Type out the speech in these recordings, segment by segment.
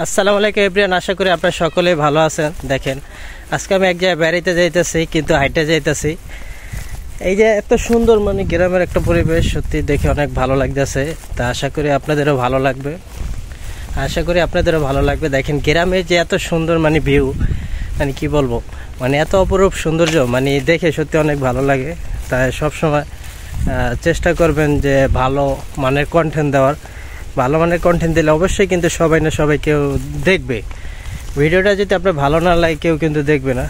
আসসালামু আলাইকুম এভরিওয়ান, আশা করি আপনারা সকলেই ভালো আছেন। দেখেন আজকে আমি এক জায়গায় বেড়াইতে যাইতেছি, কিন্তু হাইটে যাইতেছি। এই যে এত সুন্দর গ্রামের একটা পরিবেশ, সত্যি দেখে অনেক ভালো লাগতেছে। তা আশা করি আপনাদেরও ভালো লাগবে। দেখেন গ্রামের যে এত সুন্দর ভিউ, কি বলবো, এত অপরূপ সৌন্দর্য, দেখে সত্যি অনেক ভালো লাগে। তাই সবসময় চেষ্টা করবেন যে ভালো মানের কন্টেন্ট দেওয়ার। ভালো মানের কন্টেন্ট দিলে অবশ্যই কিন্তু সবাই না সবাই কেউ দেখবে। ভিডিওটা যদি আপনার ভালো না লাগে কেউ কিন্তু দেখবে না।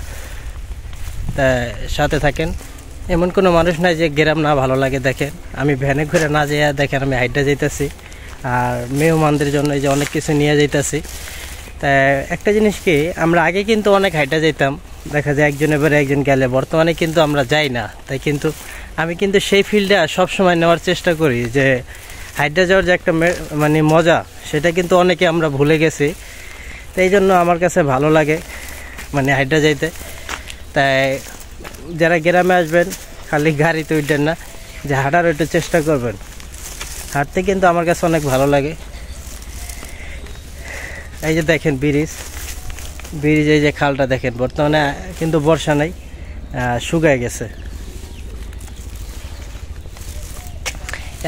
তাই সাথে থাকেন। এমন কোনো মানুষ নাই যে গ্রাম না ভালো লাগে। দেখেন আমি ভ্যানে ঘুরে না যেয়ে দেখেন আমি হাইটে যাইতেছি, আর মেহমানদের জন্য এই যে অনেক কিছু নিয়ে যাইতেছি। তাই একটা জিনিস কি, আমরা আগে কিন্তু অনেক হাইটে যেতাম, দেখা যায় একজন এবারে একজন গেলে। বর্তমানে কিন্তু আমরা যাই না। তাই কিন্তু আমি কিন্তু সেই ফিল্ডে সবসময় নেওয়ার চেষ্টা করি, যে হাইটে যাওয়ার যে একটা মজা, সেটা কিন্তু অনেকে আমরা ভুলে গেছি। তো এই জন্য আমার কাছে ভালো লাগে হাইটে যাইতে। তাই যারা গ্রামে আসবেন খালি গাড়িতে উঠবেন না, যে হাঁটার একটু চেষ্টা করবেন। হাঁটতে কিন্তু আমার কাছে অনেক ভালো লাগে। এই যে দেখেন ব্রিজ, এই যে খালটা দেখেন, বর্তমানে কিন্তু বর্ষা নাই, শুকায় গেছে।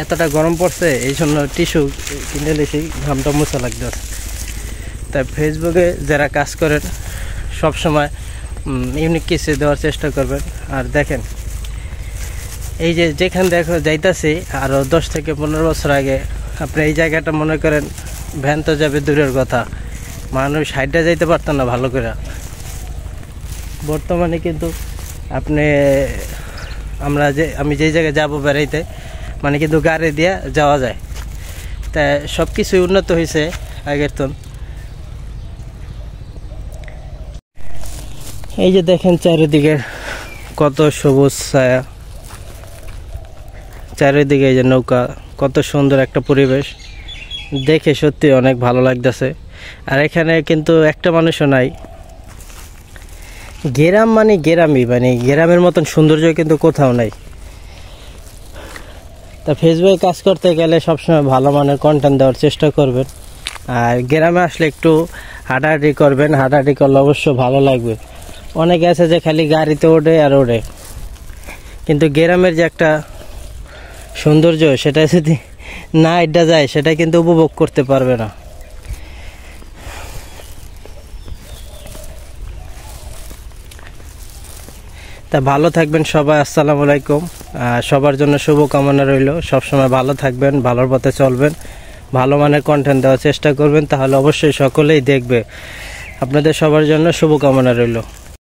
এতটা গরম পড়ছে, এই জন্য টিস্যু কিনে নিয়েছি, ঘামটা মোছা লাগতেছে। তাই ফেসবুকে যারা কাজ করেন সবসময় ইউনিক কিছু দেওয়ার চেষ্টা করবেন। আর দেখেন এই যে যেখানে যাইতাছি, আরও 10 থেকে 15 বছর আগে আপনি এই জায়গাটা মনে করেন ভ্যান তো যাবে দূরের কথা, মানুষ হাইটে যাইতে পারত না ভালো করে। বর্তমানে কিন্তু আমি যেই জায়গায় যাব বেড়াইতে, কিন্তু গাড়ি দিয়ে যাওয়া যায়। তাই সব কিছুই উন্নত হয়েছে আগের তো। এই যে দেখেন চারিদিকে কত সবুজ ছায়া, চারিদিকে এই যে নৌকা, কত সুন্দর একটা পরিবেশ, দেখে সত্যি অনেক ভালো লাগতেছে। আর এখানে কিন্তু একটা মানুষও নাই। গ্রাম গ্রামই, গ্রামের মতন সৌন্দর্য কিন্তু কোথাও নাই। তা ফেসবুকে কাজ করতে গেলে সবসময় ভালো মানের কন্টেন্ট দেওয়ার চেষ্টা করবেন। আর গ্রামে আসলে একটু হাঁটাহাঁটি করবেন, হাঁটাহাঁটি করলে অবশ্য ভালো লাগবে। অনেকে আছে যে খালি গাড়িতে ওঠে আর ওঠে, কিন্তু গ্রামের যে একটা সৌন্দর্য, সেটা যদি না এটা যায়, সেটা কিন্তু উপভোগ করতে পারবে না। তা ভালো থাকবেন সবাই। আসসালামু আলাইকুম। সবার জন্য শুভকামনা রইল। সবসময় ভালো থাকবেন, ভালোর পথে চলবেন, ভালো মানের কন্টেন্ট দেওয়ার চেষ্টা করবেন, তাহলে অবশ্যই সকলেই দেখবে। আপনাদের সবার জন্য শুভকামনা রইল।